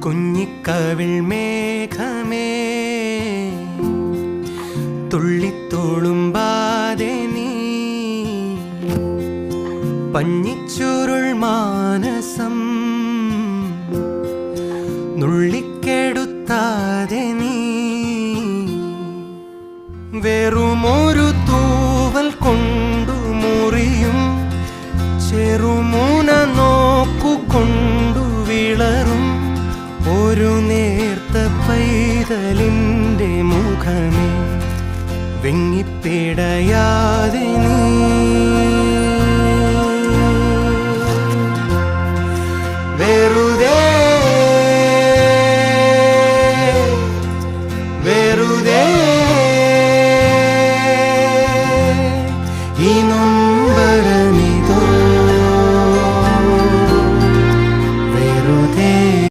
കുഞ്ഞിക്കവിൾ മേഘമേ തുള്ളിത്തോളുമ്പാതെ നീ പഞ്ഞിച്ചുരുൾ മാനസം നുള്ളിക്കെടുത്താതെ നീ വെറുമൊരു തൂവൽ കൊണ്ടു മുറിയും ചെറുമുന നോക്കുകൊണ്ടു വിളറും ഒരു നേർത്ത പൈതലിൻ്റെ മുഖമേ വെങ്ങിപ്പിടയാതെ നീ